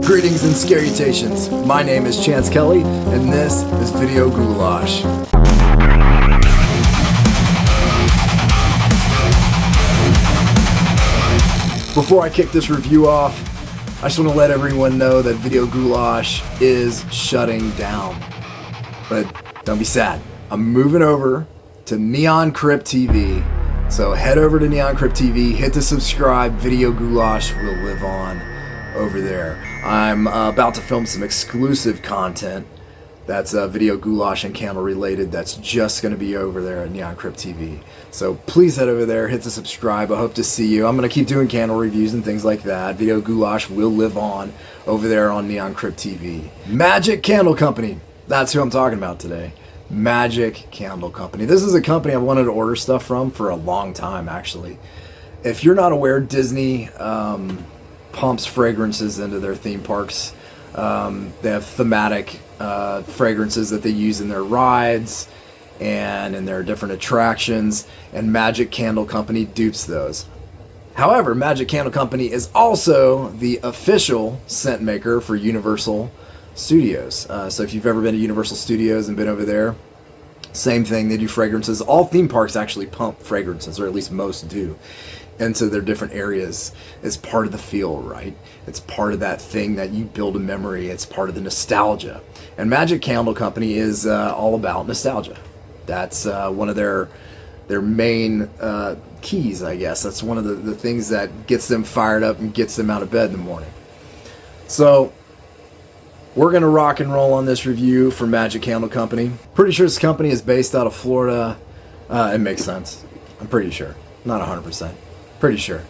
Greetings and scary-tations. My name is Chance Kelly, and this is Video Ghoulash. Before I kick this review off, I just want to let everyone know that Video Ghoulash is shutting down. But don't be sad. I'm moving over to Neon Crypt TV. So head over to Neon Crypt TV, hit the subscribe. Video Ghoulash will live on over there. I'm about to film some exclusive content that's Video Ghoulash and candle related. That's just going to be over there at Neon Crypt TV. So please head over there, hit the subscribe. I hope to see you. I'm going to keep doing candle reviews and things like that. Video Ghoulash will live on over there on Neon Crypt TV. Magic Candle Company. That's who I'm talking about today. Magic Candle Company. This is a company I've wanted to order stuff from for a long time, actually. If you're not aware, Disney pumps fragrances into their theme parks. They have thematic fragrances that they use in their rides and in their different attractions, and Magic Candle Company dupes those. However, Magic Candle Company is also the official scent maker for Universal Studios. So if you've ever been to Universal Studios and been over there, same thing, they do fragrances. All theme parks actually pump fragrances, or at least most do, into their different areas. It's part of the feel, right? It's part of that thing that you build a memory. It's part of the nostalgia. And Magic Candle Company is all about nostalgia. That's one of their main keys, I guess. That's one of the things that gets them fired up and gets them out of bed in the morning. So we're going to rock and roll on this review for Magic Candle Company. Pretty sure this company is based out of Florida. It makes sense. I'm pretty sure. Not 100%. Pretty sure.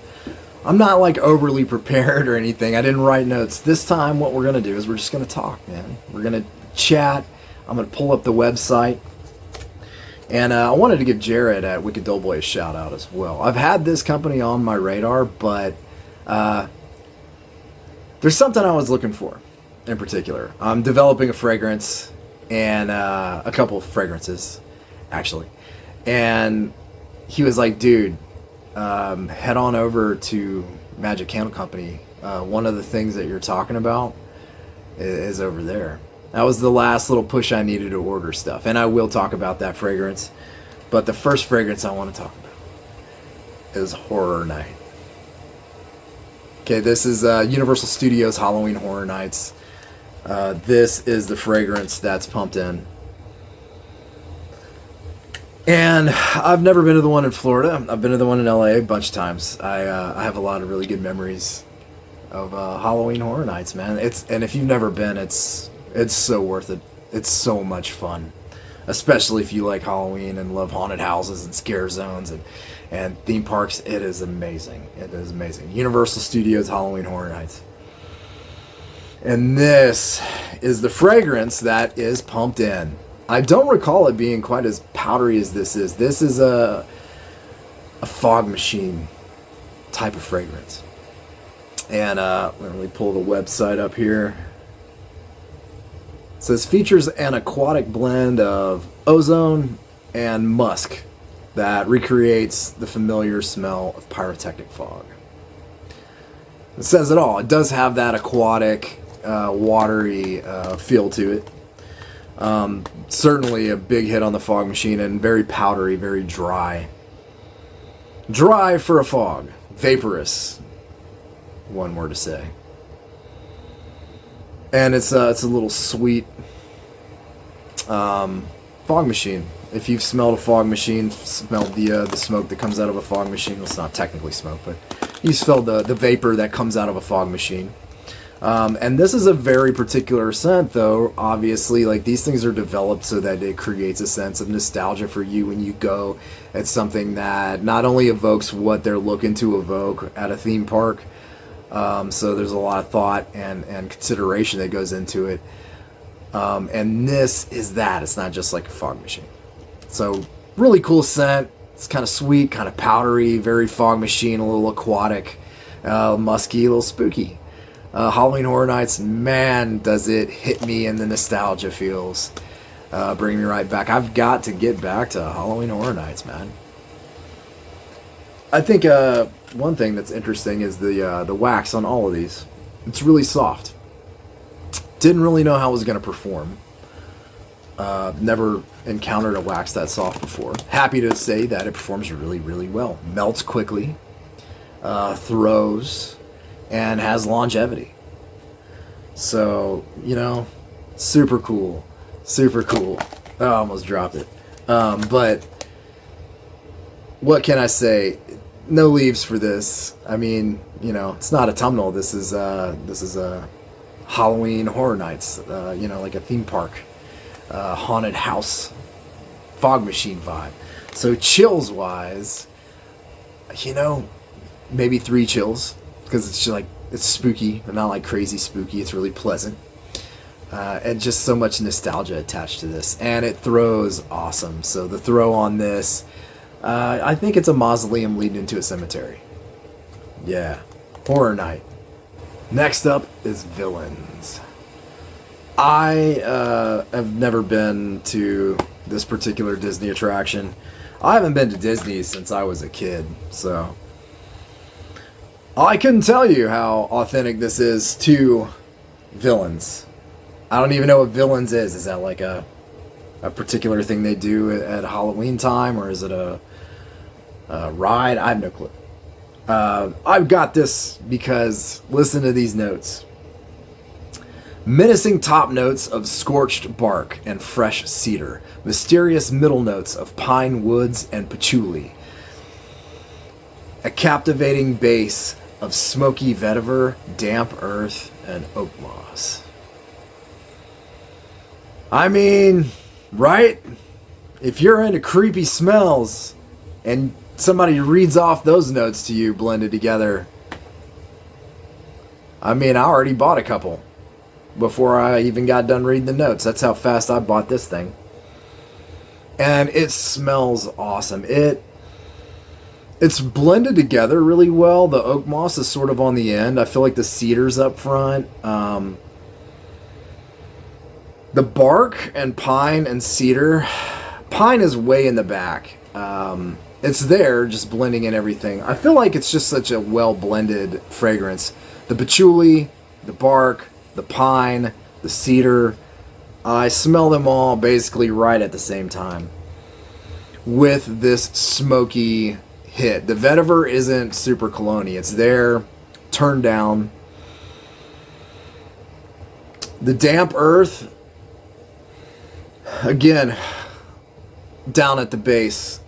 I'm not like overly prepared or anything. I didn't write notes. This time what we're going to do is we're just going to talk, man. We're going to chat. I'm going to pull up the website. And I wanted to give Jared at Wicked Doughboy a shout out as well. I've had this company on my radar, but there's something I was looking for in particular. I'm developing a fragrance and a couple of fragrances, actually. And he was like, dude, head on over to Magic Candle Company. One of the things that you're talking about is over there. That was the last little push I needed to order stuff. And I will talk about that fragrance. But the first fragrance I want to talk about is Horror Night. Okay, this is Universal Studios Halloween Horror Nights. This is the fragrance that's pumped in. And I've never been to the one in Florida. I've been to the one in LA a bunch of times. I have a lot of really good memories of Halloween Horror Nights, man. And if you've never been, it's so worth it. It's so much fun, especially if you like Halloween and love haunted houses and scare zones and theme parks. It is amazing. It is amazing. Universal Studios Halloween Horror Nights. And this is the fragrance that is pumped in. I don't recall it being quite as powdery as this is. This is a fog machine type of fragrance. And let me pull the website up here. It says features an aquatic blend of ozone and musk that recreates the familiar smell of pyrotechnic fog. It says it all. It does have that aquatic, watery feel to it. Certainly a big hit on the fog machine, and very powdery, very dry. Dry for a fog. Vaporous. One word to say. And it's a little sweet fog machine. If you've smelled a fog machine, smelled the smoke that comes out of a fog machine. Well, it's not technically smoke, but you smell the vapor that comes out of a fog machine. And this is a very particular scent, though. Obviously, like, these things are developed so that it creates a sense of nostalgia for you when you go. It's something that not only evokes what they're looking to evoke at a theme park, so there's a lot of thought and consideration that goes into it. And this is that. It's not just like a fog machine. So, really cool scent. It's kind of sweet, kind of powdery, very fog machine, a little aquatic, musky, a little spooky. Halloween Horror Nights, man, does it hit me in the nostalgia feels. Bring me right back. I've got to get back to Halloween Horror Nights, man. I think one thing that's interesting is the wax on all of these. It's really soft. Didn't really know how it was going to perform. Never encountered a wax that soft before. Happy to say that it performs really, really well. Melts quickly, throws, and has longevity. So, you know, super cool. Super cool. Oh, I almost dropped it. But what can I say? No leaves for this. I mean, you know, it's not autumnal. This is a Halloween Horror Nights. You know, like a theme park, haunted house, fog machine vibe. So chills wise, you know, maybe 3 chills, because it's just like, it's spooky, but not like crazy spooky. It's really pleasant. And just so much nostalgia attached to this. And it throws awesome. So the throw on this, I think it's a mausoleum leading into a cemetery. Yeah. Horror Night. Next up is Villains. I have never been to this particular Disney attraction. I haven't been to Disney since I was a kid, so I couldn't tell you how authentic this is to Villains. I don't even know what Villains is. Is that like a particular thing they do at Halloween time, or is it a ride? I have no clue. I've got this because listen to these notes. Menacing top notes of scorched bark and fresh cedar. Mysterious middle notes of pine woods and patchouli. A captivating base of smoky vetiver, damp earth, and oak moss. I mean, right? If you're into creepy smells and somebody reads off those notes to you blended together, I mean, I already bought a couple before I even got done reading the notes. That's how fast I bought this thing. And it smells awesome. It's blended together really well. The oak moss is sort of on the end. I feel like the cedar's up front. The bark and pine and cedar. Pine is way in the back. It's there, just blending in everything. I feel like it's just such a well-blended fragrance. The patchouli, the bark, the pine, the cedar. I smell them all basically right at the same time, with this smoky hit. The vetiver isn't super cologne-y. It's there, turned down. The damp earth, again, down at the base,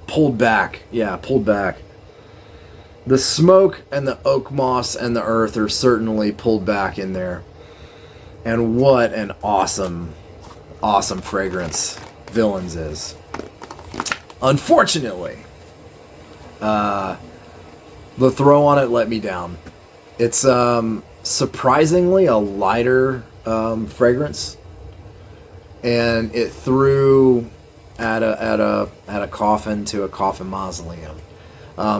pulled back. Yeah, pulled back. The smoke and the oak moss and the earth are certainly pulled back in there. And what an awesome, awesome fragrance Villains is. Unfortunately, the throw on it let me down. It's surprisingly a lighter fragrance, and it threw at a coffin to a coffin mausoleum.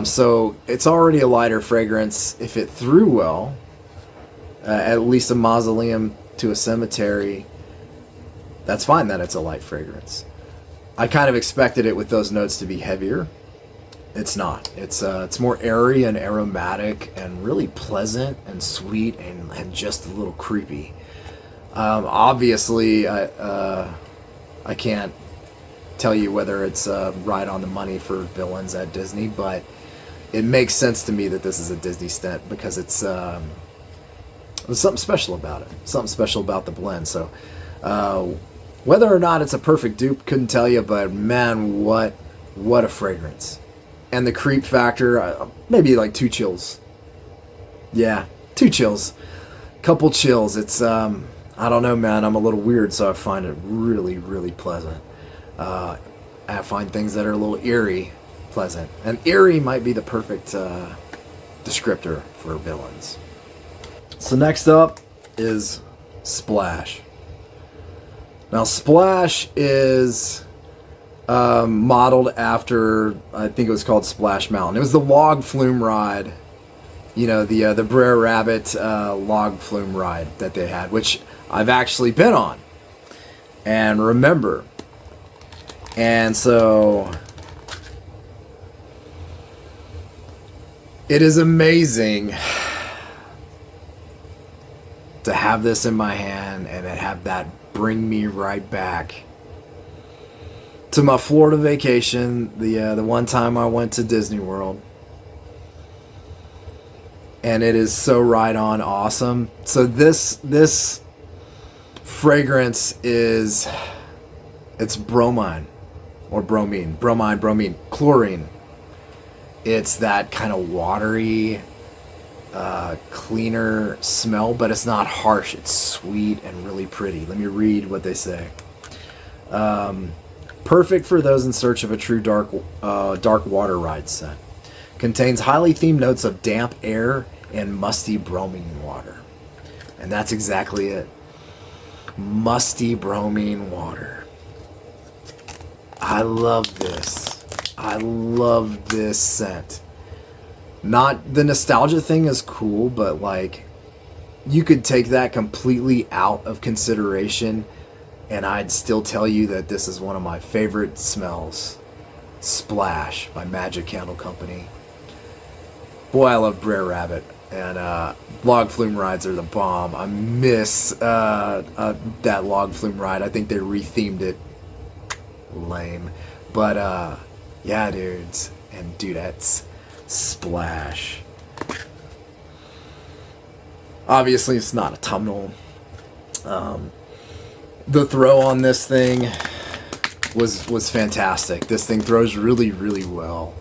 So it's already a lighter fragrance. If it threw well, at least a mausoleum to a cemetery, that's fine that it's a light fragrance. I kind of expected it with those notes to be heavier. It's not. It's more airy and aromatic and really pleasant and sweet and just a little creepy. Obviously, I can't tell you whether it's right on the money for Villains at Disney, but it makes sense to me that this is a Disney stunt because it's there's something special about it. Something special about the blend. So whether or not it's a perfect dupe, couldn't tell you, but man, what a fragrance. And the creep factor, maybe like 2 chills. Yeah, 2 chills. Couple chills. It's, I don't know, man. I'm a little weird, so I find it really, really pleasant. I find things that are a little eerie pleasant. And eerie might be the perfect descriptor for Villains. So next up is Splash. Now Splash is modeled after, I think it was called Splash Mountain. It was the log flume ride, you know, the Brer Rabbit log flume ride that they had, which I've actually been on and remember. And so it is amazing to have this in my hand and have that bring me right back to my Florida vacation, the one time I went to Disney World. And it is so right on awesome. So this fragrance is, it's bromine or bromine, chlorine. It's that kind of watery, cleaner smell, but it's not harsh. It's sweet and really pretty. Let me read what they say. Perfect for those in search of a true dark water ride scent. Contains highly themed notes of damp air and musty bromine water. And that's exactly it. Musty bromine water. I love this. I love this scent. Not, the nostalgia thing is cool, but like, you could take that completely out of consideration and I'd still tell you that this is one of my favorite smells. Splash by Magic Candle Company. Boy, I love Brer Rabbit, and log flume rides are the bomb. I miss that log flume ride. I think they rethemed it. Lame. But yeah, dudes and dudettes. Splash. Obviously, it's not autumnal. The throw on this thing was fantastic. This thing throws really, really well.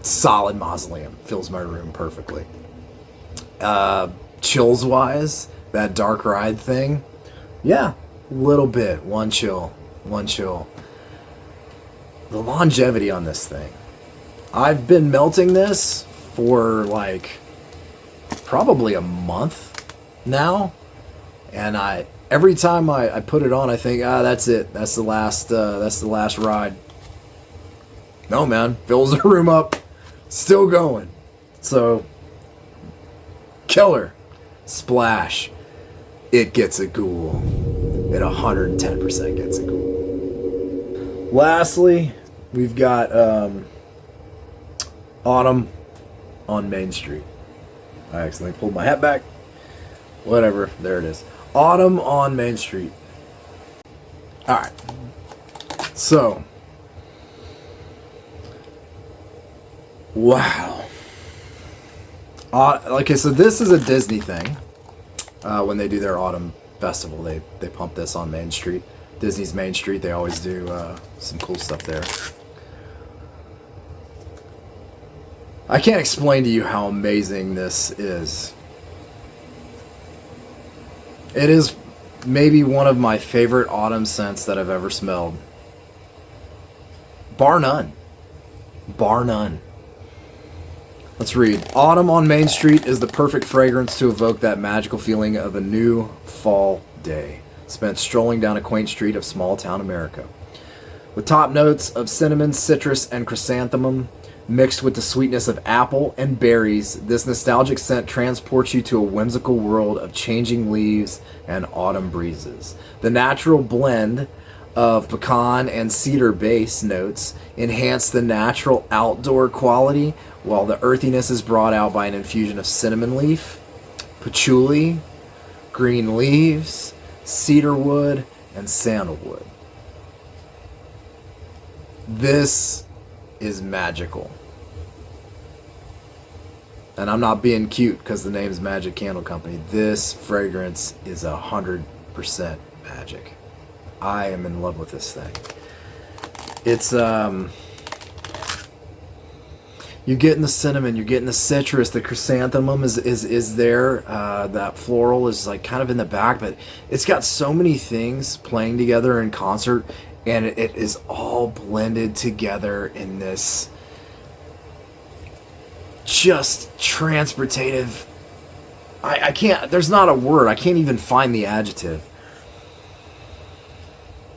Solid mausoleum. Fills my room perfectly. Chills wise, that dark ride thing, yeah, a little bit. One chill. The longevity on this thing. I've been melting this for like probably a month now, and every time I put it on, I think, that's it. That's the last ride. No, man, fills the room up, still going. So, killer. Splash. It gets a ghoul. It 110% gets a ghoul. Lastly, we've got Autumn on Main Street. I accidentally pulled my hat back. Whatever, there it is. Autumn on Main Street. Alright. So, wow. Okay, so this is a Disney thing. When they do their autumn festival, they pump this on Main Street. Disney's Main Street, they always do some cool stuff there. I can't explain to you how amazing this is. It is maybe one of my favorite autumn scents that I've ever smelled. Bar none. Bar none. Let's read. Autumn on Main Street is the perfect fragrance to evoke that magical feeling of a new fall day, spent strolling down a quaint street of small town America. With top notes of cinnamon, citrus, and chrysanthemum, mixed with the sweetness of apple and berries, this nostalgic scent transports you to a whimsical world of changing leaves and autumn breezes. The natural blend of pecan and cedar base notes enhance the natural outdoor quality, while the earthiness is brought out by an infusion of cinnamon leaf, patchouli, green leaves, cedarwood, and sandalwood. This is magical. And I'm not being cute because the name is Magic Candle Company. This fragrance is 100% magic. I am in love with this thing. It's you're getting the cinnamon, you're getting the citrus, the chrysanthemum is there. That floral is like kind of in the back, but it's got so many things playing together in concert, and it is all blended together in this just transportative. I can't, there's not a word, I can't even find the adjective.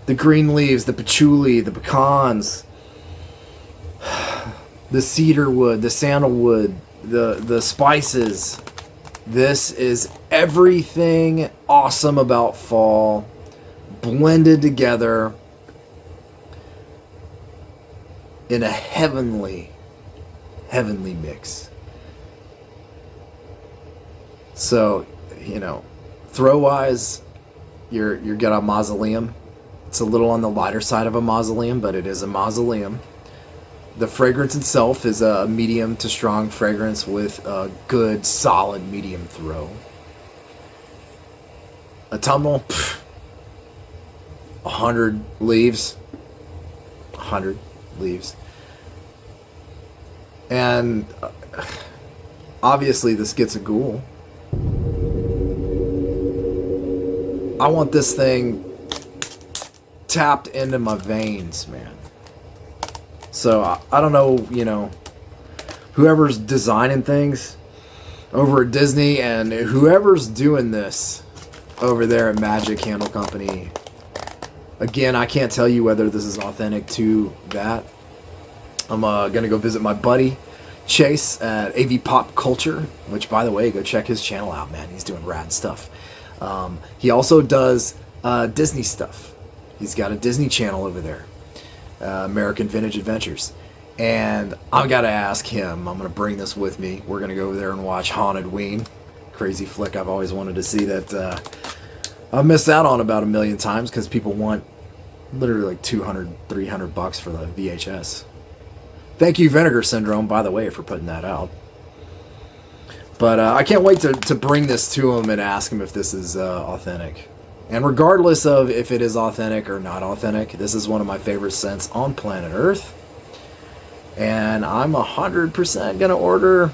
The green leaves, the patchouli, the pecans, the cedarwood, the sandalwood, the spices. This is everything awesome about fall blended together in a heavenly mix. So, Throw-wise, you're got a mausoleum. It's a little on the lighter side of a mausoleum, but it is a mausoleum. The fragrance itself is a medium to strong fragrance with a good, solid medium throw. Autumnal, 100 leaves. 100 leaves. And obviously this gets a ghoul. I want this thing tapped into my veins, man. So I don't know, you know, whoever's designing things over at Disney and whoever's doing this over there at Magic Candle Company. Again, I can't tell you whether this is authentic to that. I'm going to go visit my buddy Chase at AV Pop Culture, which, by the way, go check his channel out, man. He's doing rad stuff. He also does Disney stuff. He's got a Disney channel over there, American Vintage Adventures. And I've got to ask him. I'm going to bring this with me. We're going to go over there and watch Haunted Ween. Crazy flick I've always wanted to see that I've missed out on about 1 million times because people want literally like $200, $300 for the VHS. Thank you, Vinegar Syndrome, by the way, for putting that out. But I can't wait to bring this to him and ask him if this is authentic. And regardless of if it is authentic or not authentic, this is one of my favorite scents on planet Earth. And I'm 100% going to order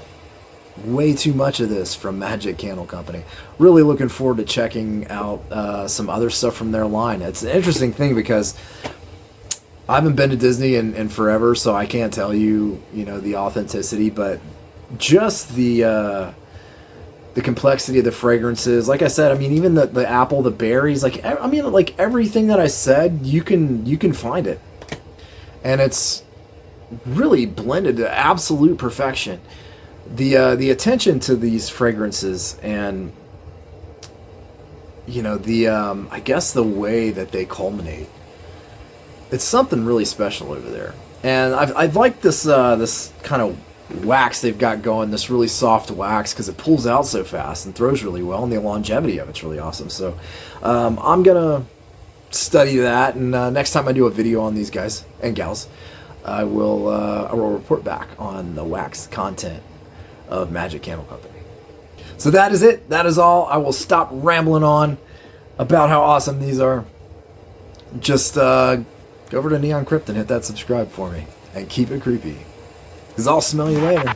way too much of this from Magic Candle Company. Really looking forward to checking out some other stuff from their line. It's an interesting thing because I haven't been to Disney in forever, so I can't tell you, you know, the authenticity, but just the complexity of the fragrances. Like I said, I mean, even the apple, the berries, like, I mean, like everything that I said, you can find it. And it's really blended to absolute perfection. The attention to these fragrances and, you know, I guess the way that they culminate, it's something really special over there. And I've liked this this kind of wax they've got going, this really soft wax, because it pulls out so fast and throws really well, and the longevity of it's really awesome. So I'm gonna study that, and next time I do a video on these guys and gals, I will report back on the wax content of Magic Candle Company. So that is it. That is all. I will stop rambling on about how awesome these are. Just go over to Neon Crypt and hit that subscribe for me, and keep it creepy, because I'll smell you later.